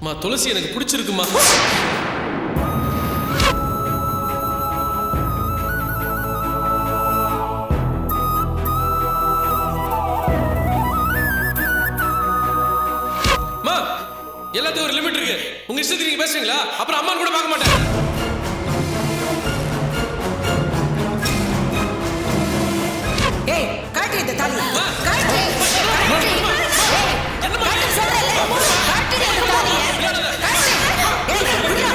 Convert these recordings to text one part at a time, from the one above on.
மா துளசி எனக்கு பிடிச்சிருக்குமா. எல்லாத்துக்கும் ஒரு லிமிட் இருக்கு. உங்க இஷ்டத்துக்கு நீங்க பேசுறீங்களா? அப்புறம் அம்மா கூட பார்க்க மாட்டேன். ஏய் காட்டு இந்த தாலியை. காட்டு. என்னம்மா சொல்றல? காட்டு இந்த தாலியை. காட்டு. ஏய் புடிடா.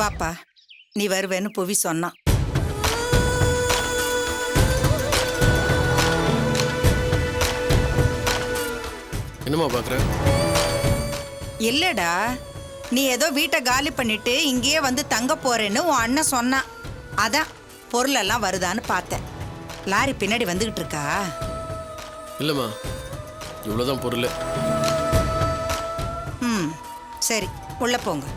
வாப்பா, நீ வருவேன்னு புவி சொன்னான். என்னம்மா பாக்குற? இல்லடா, நீ ஏதோ வீட்டை காலி பண்ணிட்டு இங்கேயே வந்து தங்க போறேன்னு உன் அண்ணன் சொன்னான். அதான் பொருளெல்லாம் வருதான்னு பார்த்தேன். லாரி பின்னாடி வந்துகிட்டு இருக்கா? இல்லம்மா, இவ்வளவுதான் பொருள். சரி, உள்ள போங்க.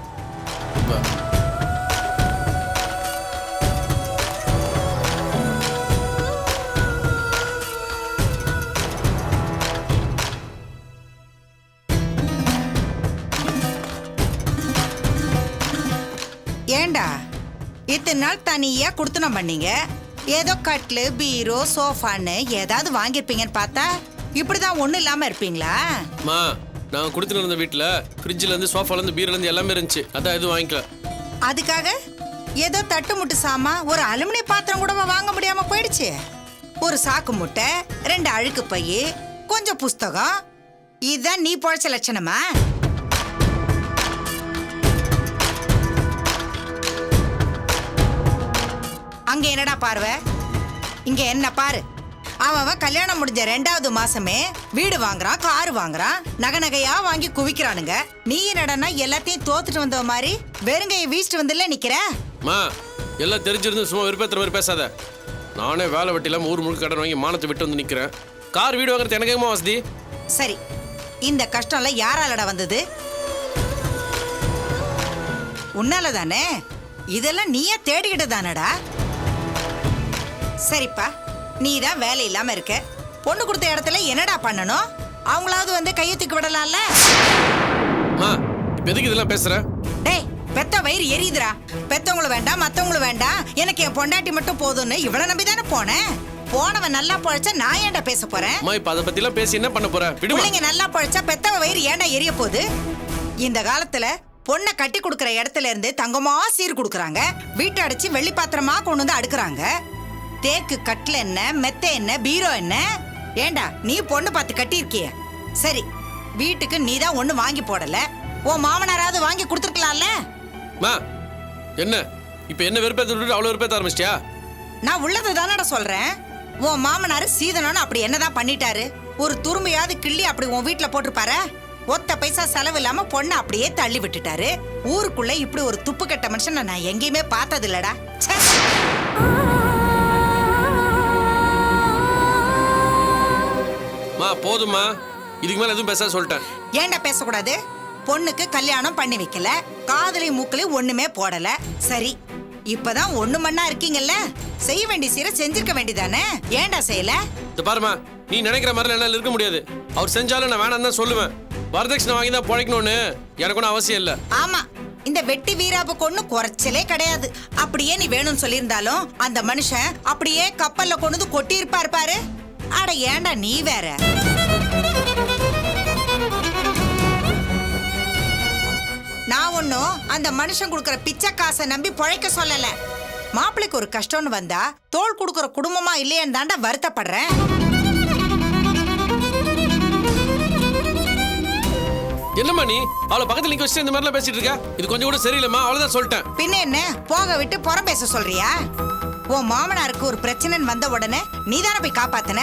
ஏண்டா இத்தனை நாள் தனியா குடுத்தனம் பண்ணீங்க? ஏதோ கட்லு பீரோ சோஃபான்னு ஏதாவது வாங்கியிருப்பீங்கன்னு பார்த்தா இப்படிதான் ஒண்ணு இல்லாம இருப்பீங்களா? மா, நான் குடுத்துட்டு இருந்த வீட்டுல ஃப்ரிட்ஜ்ல இருந்து சோஃபால இருந்து பீரோல இருந்து எல்லாமே இருந்துச்சு. அதான் எதுவும் வாங்கிக்கல. அதுக்காக ஏதோ தட்டு முட்டு சாமா ஒரு அலுமினிய பாத்திரம் கூட வாங்க முடியாம போயிடுச்சு. ஒரு சாக்கு முட்டை, 2 அழுக்கு பை, கொஞ்சம் புஸ்தகம், இதுதான் நீ பொழைச்ச லட்சணமா? அங்க என்னடா பார்வை? இங்க என்ன பாரு. அவன் கல்யாணம் முடிஞ்ச 2வது மாசமே வீடு வாங்குறான், காரு வாங்குறான், நகையா வாங்கி குவிக்கிறானுங்க. நீ என்னடனா எல்லாத்தையும் தோத்துட்டு வந்த மாதிரி வெறுங்கையை வீசிட்டு வந்துல நிக்கிற? மா, எல்லாம் தெரிஞ்சிருந்து சும்மா விருப்பத்துற மாதிரி பேசாத. நானே வேலை வெட்டி இல்லாம ஊர் முழுக்க கடன் வாங்கி மானத்தை விட்டு வந்து நிக்கிறேன். கார் வீடு வாங்குறது எனக்குமா வசதி? சரி, இந்த கஷ்டம்ல யாராலடா வந்தது? உன்னால தானே. இதெல்லாம் நீயே தேடிக்கிட்டு தானடா. சரிப்பா, நீ தான் வேலை இல்லாம இருக்க. பொண்ணு கொடுத்த இடத்துல என்னடா பண்ணணும்? அவங்களாவது வந்து கையத்துக்கு விடலாம்ல? எதுக்கு இதெல்லாம் பேசுற? டேய், பெத்த வயிறு எரியுதுடா. பெத்தவங்களும் வேண்டாம், மத்தவங்களும் வேண்டாம், எனக்கு என் பொண்டாட்டி மட்டும் போதும்னு இவளை நம்பி தானே போனேன். போனவன் நல்லா பொழைச்சா நான் ஏன்டா பேச போறேன்? இப்ப அதை பத்தி எல்லாம் பேசி என்ன பண்ண போற? பிள்ளைங்க நல்லா பொழைச்சா பெத்தவ வயிறு ஏன்டா எரிய போகுது? இந்த காலத்துல பொண்ணை கட்டி கொடுக்கற இடத்துல இருந்து தங்கமா சீர் கொடுக்கறாங்க. வீட்டை அடிச்சு வெள்ளி பாத்திரமா கொண்டு வந்து அடுக்குறாங்க. தேக்கு கட்டில என்ன, மெத்த என்ன, பீரோ என்ன? ஏண்டா நீ பொண்ணு பார்த்து கட்டி இருக்கிய? சரி, வீட்டுக்கு நீ தான் ஒண்ணு வாங்கி போடல. உன் மாமனாராவது வாங்கி கொடுத்துருக்கலாம்ல? என்ன இப்ப என்ன வெறுப்பேத்த விட்டுட்டு அவ்வளவு வெறுப்பேத்த ஆரம்பிச்சிட்டியா? நான் உள்ளது தானடா சொல்றேன். உன் மாமனாரு சீதனன்னு அப்படி என்னதான் பண்ணிட்டாரு? ஒரு துரும்பையாவது கிள்ளி அப்படி உன் வீட்டுல போட்டுருப்பாரு? ஒத்த பைசா செலவு இல்லாம பொண்ணு அப்படியே தள்ளி விட்டுட்டாரு. ஊருக்குள்ள இப்படி ஒரு துப்பு கட்ட மனுஷன் நான் எங்கேயுமே பார்த்தது இல்லடா. போதுமா, இதுக்கு மேல எதுவும் பேச சொல்லிட்டேன். ஏன்டா பேசக்கூடாது? பொண்ணுக்கு கல்யாணம் பண்ணி வைக்கல, காதலி மூக்கலி ஒண்ணுமே போடல. சரி, இப்பதான் ஒண்ணு மண்ணா இருக்கீங்கல்ல, செய்ய வேண்டிய சீரை செஞ்சிருக்க வேண்டியதானே? ஏன்டா செய்யல? பாருமா, நீ நினைக்கிற மாதிரி என்னால இருக்க முடியாது. அவர் செஞ்சாலும் நான் வேணாம் தான் சொல்லுவேன். வரதட்சணை வாங்கி தான் பிழைக்கணும்னு எனக்கு ஒன்றும் அவசியம் இல்லை. ஆமா, இந்த வெட்டி வீராப்புக்கு ஒன்னும் குறைச்சலே கிடையாது. அப்படியே நீ வேணும்னு சொல்லியிருந்தாலும் அந்த மனுஷன் அப்படியே கப்பல்ல கொண்டு கொட்டி இருப்பாரு. அட ஏண்டா நீ வேற? ஒன்னும் அந்த மனுஷன் கொடுக்கற பிச்சை காசை நம்பி பொழைக்க சொல்லல. மாப்பிள்ளைக்கு ஒரு கஷ்டம்னு வந்தா தோள் கொடுக்கற குடும்பமா இல்லையேன்னு தாண்டா வருத்தப்படுறேன். என்னம்மா நீ அவளை பக்கத்துல நிக்க வச்சு இந்த மாதிரிலாம் பேசிட்டு இருக்க? இது கொஞ்சம் கூட சரியில்லைம்மா, அவ்வளவுதான் சொல்லிட்டேன். பின்ன என்ன போக விட்டு புறம் பேச சொல்றியா? உன் மாமனாருக்கு ஒரு பிரச்சனைன்னு வந்த உடனே நீதானே போய் காப்பாத்தின.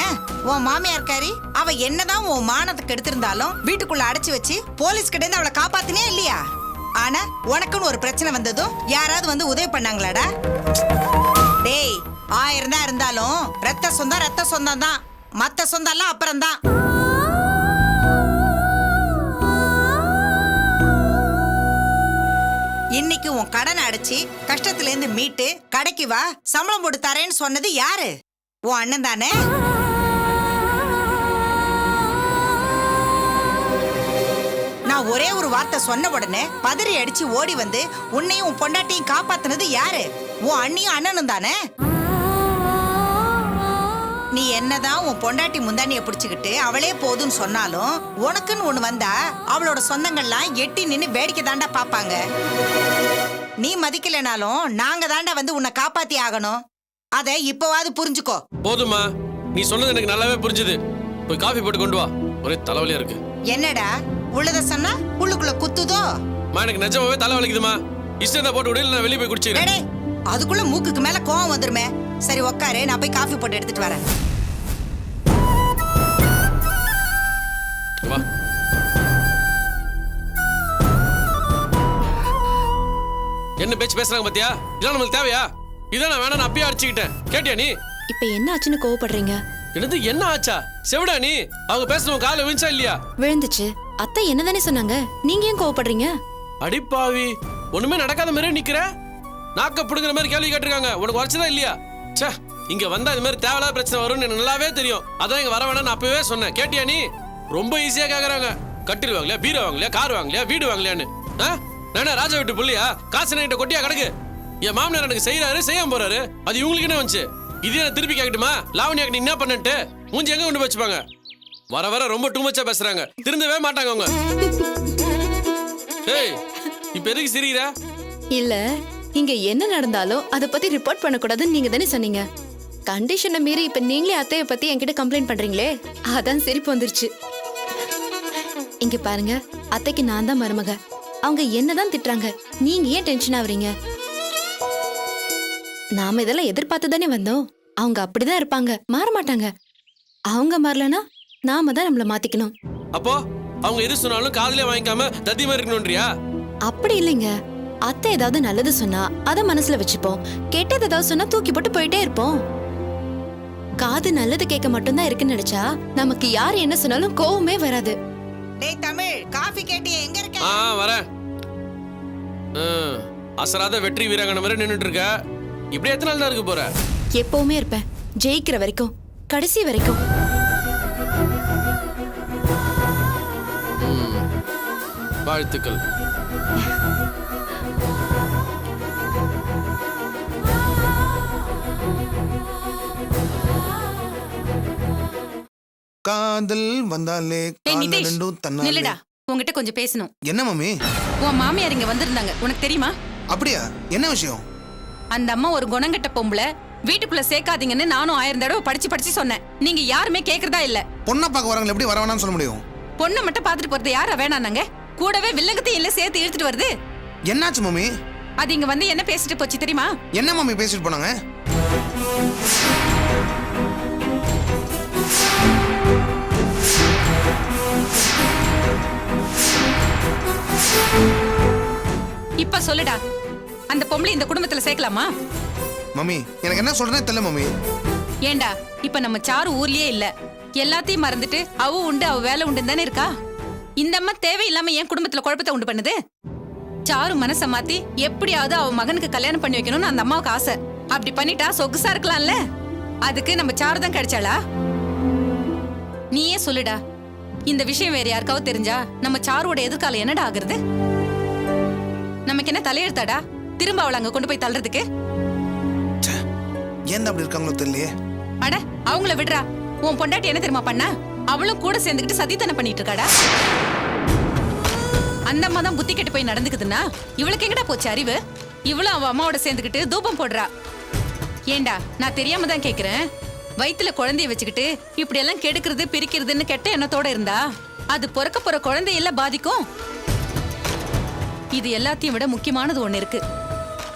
உன் மாமியார்காரி அவ என்னதான் உன் மானத்துக்கு எடுத்திருந்தாலும் வீட்டுக்குள்ள அடைச்சு வச்சு போலீஸ் கிட்ட இருந்து அவளை காப்பாத்தினே இல்லையா? ஆனா உனக்குன்னு ஒரு பிரச்சனை வந்ததும் யாராவது வந்து உதவி பண்ணாங்களாடா? டேய், 1000 தான் இருந்தாலும் ரத்த சொந்தம் தான். மத்த சொந்தம் எல்லாம் அப்புறம் தான். இன்னைக்கு உன் கடனை அடைச்சி கஷ்டத்துல இருந்து மீட்டு கடைக்கு வா சம்பளம் போட்டு தரேன்னு சொன்னது யாரு? உன் அண்ணன் தானே? நான் ஒரே ஒரு வார்த்தை சொன்ன உடனே பதறி அடிச்சு ஓடி வந்து உன்னையும் உன் பொண்டாட்டியும் காப்பாத்துனது யாரு? உன் அண்ணியும் அண்ணனும் தானே? நீ என்னதான் உன் பொண்டாட்டி முந்தானிய பிடிச்சுக்கிட்டு அவளே போதுன்னு சொன்னாலும் உனக்குன்னு ஒண்ணு வந்தா அவளோட சொந்தங்கள்லாம் எட்டி நின்னு வேடிக்கை தாண்டா பாப்பாங்க. நீ மதிக்கலைனாலும் நாங்க தாண்டா வந்து உன்னை காப்பாத்தி ஆகணும். அதை இப்பவாது புரிஞ்சுக்கோ. போதுமா, நீ சொன்னது எனக்கு நல்லாவே புரிஞ்சுது. போய் காஃபி போட்டு கொண்டு வா, ஒரே தலைவலியா இருக்கு. என்னடா உள்ளத சொன்னா உள்ளுக்குள்ள குத்துதோ? எனக்கு நிஜமாவே தலை வலிக்குதுமா. இஷ்டம் தான் போட்டு விட, நான் வெளியே போய் குடிச்சுக்கிறேன். அதுக்குள்ள மூக்குக்கு மேல கோவம் வந்துருமே. சரி உக்காரு, நான் போய் காஃபி போட்டு எடுத்துட்டு வரேன். வா. என்ன பேச்சு பேசுறாங்க பாத்தியா? இதெல்லாம் நமக்கு தேவையா? இதான் நான் வேணா அப்பயே அடிச்சுக்கிட்டேன். கேட்டியா நீ? இப்ப என்ன ஆச்சுன்னு கோவப்படுறீங்க? என்னது என்ன ஆச்சா? செவிடா நீ? அவங்க பேசுறவங்க காலை விழுந்துச்சா இல்லையா? விழுந்துச்சு. அத்தை என்னதானே சொன்னாங்க, நீங்க ஏன் கோவப்படுறீங்க? அடிப்பாவி, ஒண்ணுமே நடக்காத மாதிரி நிக்கிற. நாக்க புடுங்குற மாதிரி கேள்வி கேட்டிருக்காங்க. உனக்கு வரைச்சதா இல்லையா? சே, இங்க வந்தா இது மாதிரி தேவையில்லாத பிரச்சனை வரும்னு எனக்கு நல்லாவே தெரியும். அதான் இங்க வர வேணாம் நான் அப்பவே சொன்னேன். கேட்டியா நீ? ரொம்ப ஈஸியா கேக்குறாங்க. கட்டில் வாங்கலையா, பீரோ வாங்கலையா, கார் வாங்கலையா, வீடு வாங்கலையான்னு. நானே ராஜா வீட்டு புள்ளியா? காசு நைட்ட கொட்டியா கிடக்கு. என் மாமனார் எனக்கு செய்யறாரு, செய்யாம போறாரு. அது இவங்களுக்கு என்ன வந்துச்சு? இது என்ன திருப்பி கேட்கட்டுமா? லாவணியாக்கு நீ என்ன பண்ணிட்டு மூஞ்சி எங்க கொண்டு வச்சுப்பாங்க? வர வர ரொம்ப டூ மச்சா பேசுறாங்க. திருந்தவே மாட்டாங்க அவங்க. ஏய், இப்ப எதுக்கு சிரிக்கிற? இல்ல, இங்க என்ன நடந்தாலும் அத பத்தி ரிப்போர்ட் பண்ண கூடாதுன்னு நீங்க தானே சொன்னீங்க. கண்டிஷனை மீறி இப்ப நீங்களே அத்தைய பத்தி என்கிட்ட கம்ப்ளைண்ட் பண்றீங்களே, அதான் சிரிப்பு வந்துருச்சு. இங்க பாருங்க, அத்தைக்கு நான் தான் மருமக. அவங்க என்னதான் திட்டுறாங்க, நீங்க ஏன் டென்ஷன் ஆவறீங்க? நாம இதெல்லாம் எதிர்பார்த்து தானே வந்தோம். அவங்க அப்படிதான் இருப்பாங்க, மாற மாட்டாங்க. அவங்க மாறலனா நாம தான் நம்மள மாத்திக்கணும். அப்போ அவங்க எது சொன்னாலும் காதுலயே வாங்கிக்காம தத்தி மாதிரி இருக்கணும்ன்றியா? அப்படி இல்லைங்க. அத்தை ஏதாவது நல்லது சொன்னா அத மனசுல வச்சுப்போம், கெட்டது ஏதாவது சொன்னா தூக்கி போட்டு போயிட்டே இருப்போம். காது நல்லது கேட்க மட்டும்தான் இருக்குன்னு நினைச்சா நமக்கு யார் என்ன சொன்னாலும் கோவமே வராது. டேய் தமிழ், காஃபி கேட்டியே, எங்க இருக்க? வரேன். அசராத வெற்றி வீராங்கனை மாதிரி நின்னுட்டு இருக்க. இப்படி எத்தனை நாள் தான் இருக்க போற? எப்பவுமே இருப்பேன், ஜெயிக்கிற வரைக்கும், கடைசி வரைக்கும். வாழ்த்துக்கள். காதல் வந்தாலே ரெண்டும் தன்னாலே. நில்லுடா, உன்கிட்ட கொஞ்சம் பேசணும். என்ன மம்மி? உன் மாமியார் இங்க வந்திருந்தாங்க, உனக்கு தெரியுமா? அப்படியா? என்ன விஷயம்? அந்த அம்மா ஒரு குணங்கட்ட பொம்பளை, வீட்டுக்குள்ள சேர்க்காதீங்கன்னு நானும் 1000 தடவை படிச்சு சொன்னேன். நீங்க யாருமே கேக்குறதா இல்ல. பொண்ணை பார்க்க வரவங்க எப்படி வர வேணாம்னு சொல்ல முடியும்? பொண்ணை மட்டும் பாத்துட்டு போறது யாரா வேணானாங்க? கூடவே வில்லங்கத்தையும் இல்ல சேர்த்து இழுத்துட்டு வருது. என்னாச்சு மம்மி? அது இங்க வந்து என்ன பேசிட்டு போச்சு தெரியுமா? என்ன மம்மி பேசிட்டு போனாங்க? இப்ப சொல்லுடா, அந்த பொம்பளை இந்த குடும்பத்துல சேர்க்கலாமா? மம்மி, எனக்கு என்ன சொல்றேன்னு தெரியல மம்மி. ஏண்டா, இப்ப நம்ம சாரு ஊர்லயே இல்ல. எல்லாத்தையும் மறந்துட்டு அவ உண்டு அவ வேலை உண்டு தானே இருக்கா. இந்த அம்மா தேவையில்லாம என் குடும்பத்துல குழப்பத்தை உண்டு பண்ணுது. சாரு மனச மாத்தி எப்படியாவது அவ மகனுக்கு கல்யாணம் பண்ணி வைக்கணும்னு அந்த அம்மாவுக்கு ஆசை. அப்படி பண்ணிட்டா சொகுசா இருக்கலாம்ல. அதுக்கு நம்ம சாரு தான் கிடைச்சாளா? நீயே சொல்லுடா, இந்த விஷயம் வேற யாருக்காவது தெரிஞ்சா நம்ம சாருவோட எதிர்காலம் என்னடா ஆகுறது? நமக்கு என்ன தலையெழுத்தாடா திரும்ப அவளை அங்க கொண்டு போய் தள்ளுறதுக்கு? ஏன் அப்படி இருக்காங்களோ தெரியலையே. அட, அவங்கள விடுறா. உன் பொண்டாட்டி என்ன தெரியுமா பண்ணா? அவளும் கூட சேர்ந்துக்கிட்டு சதித்தனை பண்ணிட்டு இருக்காடா. அந்த அம்மா தான் புத்தி கெட்டு போய் நடந்துக்குதுன்னா இவளுக்கு எங்கடா போச்சு அறிவு? இவளும் அவ அம்மாவோட சேர்ந்துக்கிட்டு தூபம் போடுறா. ஏண்டா, நான் தெரியாம தான் கேக்குறேன். வயித்துல குழந்தைய வச்சுக்கிட்டு இப்படி எல்லாம் கெடுக்கிறது பிரிக்கிறதுன்னு கெட்ட எண்ணத்தோட இருந்தா அது பிறக்க போற குழந்தையெல்லாம் பாதிக்கும். இது எல்லாத்தையும் விட முக்கியமானது ஒண்ணு இருக்கு.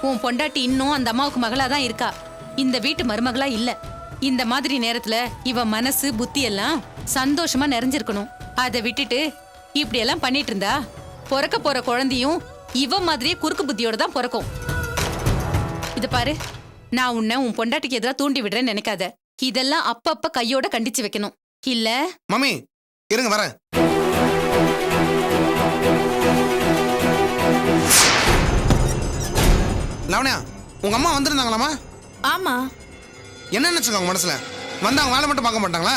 உன் பொண்டாட்டி இன்னும் அந்த அம்மாவுக்கு மகளா தான் இருக்கா, இந்த வீட்டு மருமகளா இல்ல. இந்த மாதிரி நேரத்துல இவ மனசு புத்தி எல்லாம் சந்தோஷமா நிறைஞ்சிருக்கணும். அதை விட்டுட்டு இப்படி எல்லாம் பண்ணிட்டு இருந்தா பிறக்க போற குழந்தையும் இவ மாதிரியே குறுக்கு புத்தியோட தான் பிறக்கும். இது பாரு, நான் உன்னை உன் பொண்டாட்டிக்கு எதிராக தூண்டி விடுறேன்னு நினைக்காத. இதெல்லாம் அப்பப்ப கையோட கண்டிச்சு வைக்கணும். இல்ல மம்மி இருங்க வரேன். லவண்யா, உங்க அம்மா வந்திருந்தாங்களாமா? ஆமா. என்ன நினைச்சுக்கோங்க மனசுல வந்து அவங்க வேலை மட்டும் பார்க்க மாட்டாங்களா?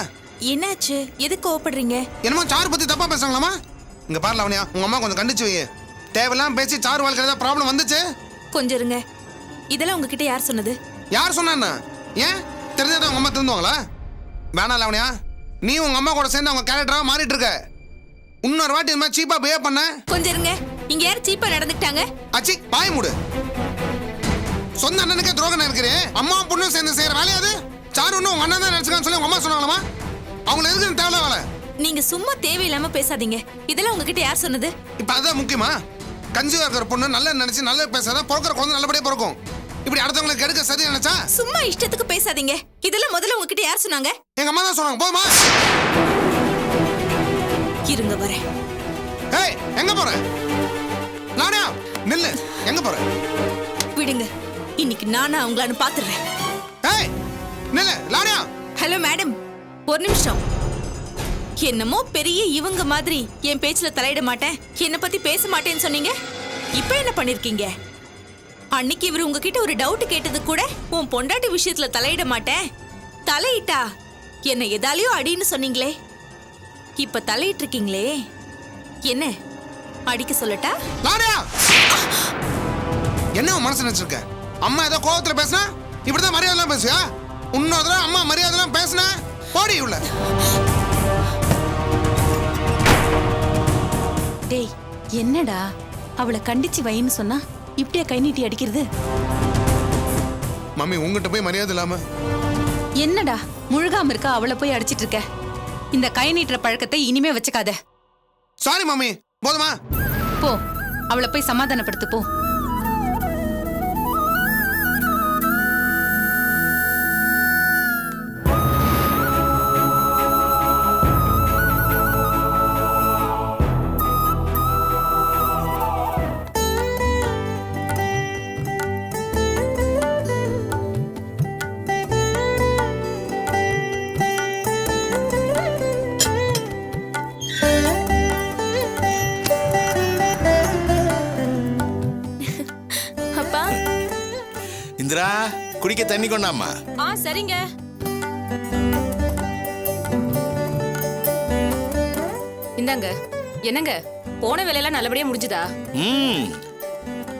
என்னாச்சு? எதுக்கு கோவப்படுறீங்க? என்னமோ சாரு பத்தி தப்பா பேசுறாங்களாமா? இங்க பாரு லவண்யா, உங்க அம்மா கொஞ்சம் கண்டிச்சு வை. தேவையில்லாம பேசி சாரு வாழ்க்கையில ஏதாவது ப்ராப்ளம் வந்துச்சு? கொஞ்சம் இருங்க. இதெல்லாம் உங்ககிட்ட யார் சொன்னது? யார் சொன்னா? ஏன் தெரிஞ்சதான் உங்க அம்மா திருந்துவாங்களா? வேணாம் லவண்யா, நீ உங்க அம்மா கூட சேர்ந்து அவங்க கேரக்டரா மாறிட்டு இருக்க. இன்னொரு வாட்டி இந்த மாதிரி சீப்பா பிஹேவ் பண்ண. கொஞ்சம் இருங்க. இங்க யார் சீப்பா நடந்துக்கிட்டாங்க? அச்சி பாய் மூடு. சொந்த அண்ணனுக்கே துரோகம் நினைக்கிறேன். அம்மா பொண்ணும் சேர்ந்து செய்யற வேலையாது. சாரு ஒன்னும் உங்க அண்ணன் தான் நினைச்சுக்கான்னு சொல்லி உங்க அம்மா சொன்னாங்களாமா? அவங்களை எதுக்கு தேவையில்ல வேலை? நீங்க சும்மா தேவையில்லாம பேசாதீங்க. இதெல்லாம் உங்ககிட்ட யார் சொன்னது? இப்ப அதான் முக்கியமா? கஞ்சியா இருக்கிற பொண்ணு நல்லா நினைச்சு நல்லா பேசாதான் பிறக்கிற குழந்தை நல்லபடியா பிறக்கும். இப்படி அடுத்தவங்களுக்கு எடுக்க சரி நினைச்சா? சும்மா இஷ்டத்துக்கு பேசாதீங்க. இதெல்லாம் முதல்ல உங்ககிட்ட யார் சொன்னாங்க? எங்க அம்மா தான் சொன்னாங்க. போதுமா? இருங்க வரேன். ஏய், எங்க போற? நானே நில்லு. எங்க போற? விடுங்க. இன்னைக்கு நானா அவங்களான்னு பாத்துறேன். ஏய், நில்லு. லானியா. ஹலோ மேடம், ஒரு நிமிஷம். என்னமோ பெரிய இவங்க மாதிரி என் பேச்சுல தலையிட மாட்டேன், என்ன பத்தி பேச மாட்டேன்னு சொன்னீங்க. இப்ப என்ன பண்ணிருக்கீங்க? அன்னைக்கு இவர் உங்ககிட்ட ஒரு டவுட் கேட்டது கூட உன் பொண்டாட்டி விஷயத்துல தலையிட மாட்டேன், தலையிட்டா என்ன எதாலையும் அடின்னு சொன்னீங்களே. இப்ப தலையிட்டு இருக்கீங்களே, என்ன அடிக்க சொல்லட்டா? லானியா, என்ன உன் மனசு நினைச்சிருக்க? அம்மா ஏதோ கோவத்துல பேசினா இப்படிதான் மரியாதைலாம் பேசுவியா? இன்னொரு தடவை அம்மா மரியாதைலாம் பேசினா போடி உள்ள. டேய், என்னடா அவளை கண்டிச்சு வைன்னு சொன்னா இப்படியா கை நீட்டி அடிக்கிறது? மம்மி உங்ககிட்ட போய் மரியாதை இல்லாம என்னடா முழுகாம இருக்கா அவளை போய் அடிச்சிட்டு இருக்க? இந்த கை நீட்டுற பழக்கத்தை இனிமே வச்சுக்காத. சாரி மம்மி, போதுமா? போ, அவளை போய் சமாதானப்படுத்து போ. இந்திரா, குடிக்க தண்ணி கொண்டாமா. சரிங்க. இந்தாங்க. என்னங்க, போன வேலையெல்லாம் நல்லபடியா முடிஞ்சுதா?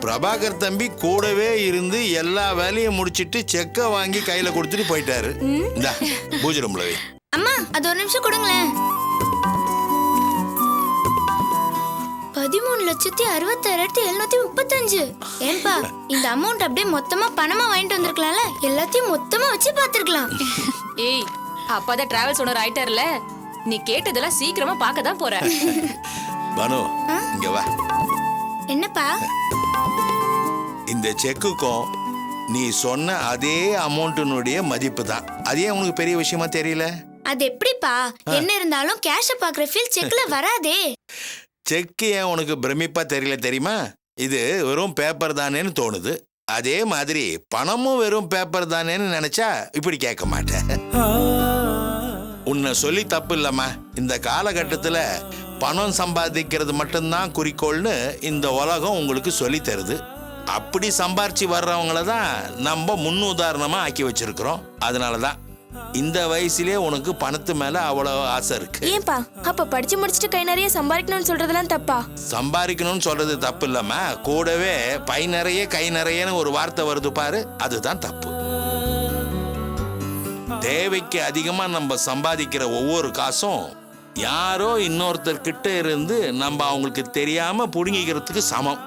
பிரபாகர் தம்பி கூடவே இருந்து எல்லா வேலையும் முடிச்சிட்டு செக்க வாங்கி கையில கொடுத்துட்டு போயிட்டாரு. இந்தா பூஜை ரூம்ல வை. அம்மா, அது ஒரு நிமிஷம் கொடுங்களேன். 13,66,735. ஏன்பா, இந்த அமௌண்ட் அப்படியே மொத்தமா பணமா வாங்கிட்டு வந்திருக்கலாம்ல? எல்லாத்தையும் மொத்தமா வச்சு பாத்துருக்கலாம். ஏய், அப்பாதான் டிராவல்ஸ் ஓனர் ஆயிட்டார்ல, நீ கேட்டதெல்லாம் சீக்கிரமா பார்க்க தான் போற. பானு, இங்க வா. என்னப்பா? இந்த செக்குக்கும் நீ சொன்ன அதே அமௌண்ட்டினுடைய மதிப்பு தான். அதே உனக்கு பெரிய விஷயமா தெரியல? அது எப்படிப்பா? என்ன இருந்தாலும் கேஷ பாக்குற ஃபீல் செக்ல வராதே. செக் ஏன் உனக்கு பிரமிப்பா தெரியல தெரியுமா? இது வெறும் பேப்பர் தானேன்னு தோணுது. அதே மாதிரி பணமும் வெறும் பேப்பர் தானேன்னு நினைச்சா இப்படி கேட்க மாட்டேன். உன்னை சொல்லி தப்பு இல்லம்மா. இந்த காலகட்டத்துல பணம் சம்பாதிக்கிறது மட்டும்தான் குறிக்கோள்னு இந்த உலகம் உங்களுக்கு சொல்லி தருது. அப்படி சம்பாரிச்சு வர்றவங்கள தான் நம்ம முன்னுதாரணமா ஆக்கி வச்சிருக்கிறோம். அதனாலதான் இந்த வயசுலயே உனக்கு பணத்து மேல அவ்வளவு ஆசை இருக்கு. ஏன்பா, அப்ப படிச்சு முடிச்சுட்டு கை நிறைய சம்பாதிக்கணும்னு சொல்றதெல்லாம் தப்பா? சம்பாதிக்கணும்னு சொல்றது தப்பு இல்லம்மா. கூடவே பை நிறைய கை நிறையன்னு ஒரு வார்த்தை வருது பாரு, அதுதான் தப்பு. தேவைக்கு அதிகமா நம்ம சம்பாதிக்கிற ஒவ்வொரு காசும் யாரோ இன்னொருத்தர் கிட்ட இருந்து நம்ம அவங்களுக்கு தெரியாம புடுங்கிக்கிறதுக்கு சமம்.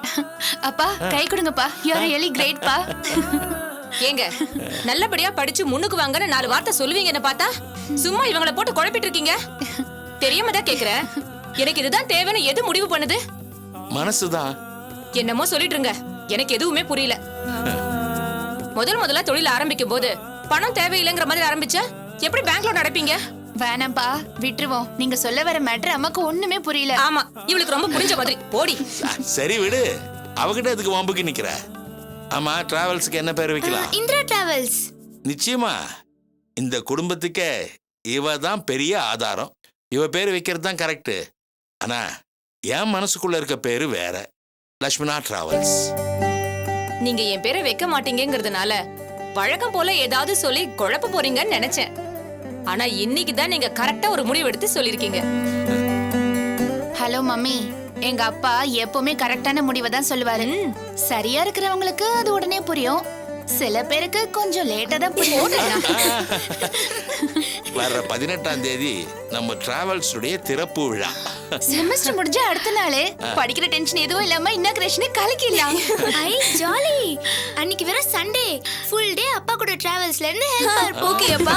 அப்பா கை கொடுங்கப்பா, யூ ஆர் ரியலி கிரேட் பா. ஏங்க நல்லபடியா படிச்சு முன்னுக்கு வாங்கன்னு 4 வார்த்தை சொல்லுவீங்கன்னு பார்த்தா சும்மா இவங்கள போட்டு குழப்பிட்டு இருக்கீங்க. தெரியாம தான் கேக்குறேன், எனக்கு இதுதான் தேவைன்னு எது முடிவு பண்ணுது? மனசுதான். என்னமோ சொல்லிட்டு இருங்க, எனக்கு எதுவுமே புரியல. முதல்ல தொழில் ஆரம்பிக்கும் போது பணம் தேவையில்லைங்கிற மாதிரி ஆரம்பிச்சா எப்படி பேங்க் லோன் அடைப்பீங்க? வேணாம்ப்பா விட்டுருவோம். நீங்க சொல்ல வர மேட்டர் அம்மாக்கு ஒண்ணுமே புரியல. ஆமா, இவளுக்கு ரொம்ப புரிஞ்ச மாதிரி. போடி. சரி விடு, அவகிட்ட எதுக்கு வம்புக்கு நிக்கிற? ஆமா, டிராவல்ஸ்க்கு என்ன பேர் வைக்கலாம்? இந்திரா டிராவல்ஸ். நிச்சயமா இந்த குடும்பத்துக்கே இவ தான் பெரிய ஆதாரம். இவ பேர் வைக்கிறது தான் கரெக்ட். ஆனா என் மனசுக்குள்ள இருக்க பேரு வேற, லட்சுமணா டிராவல்ஸ். நீங்க என் பேரை வைக்க மாட்டீங்கிறதுனால வழக்கம் போல ஏதாவது சொல்லி குழப்ப போறீங்கன்னு நினைச்சேன். ஆனா இன்னைக்கு தான் நீங்க கரெக்டா ஒரு முடிவு எடுத்து சொல்லிருக்கீங்க. ஹலோ மம்மி, எங்க அப்பா எப்பவுமே கரெக்டான முடிவை தான் சொல்லுவாரு. சரியா இருக்கிறவங்களுக்கு அது உடனே புரியும், சில பேருக்கு கொஞ்சம் லேட்டா தான் புரியும். வர்ற 18ஆம் தேதி நம்ம டிராவல்ஸ் உடைய திறப்பு விழா. செமஸ்டர் முடிஞ்ச அடுத்த நாளே படிக்கிற டென்ஷன் எதுவும் இல்லாம இன்னாகிரேஷனே கலக்கிடலாம். ஐ ஜாலி. அன்னைக்கு வேற சண்டே, ஃபுல் டே அப்பா கூட டிராவல்ஸ்ல இருந்து ஹெல்ப். ஓகே அப்பா.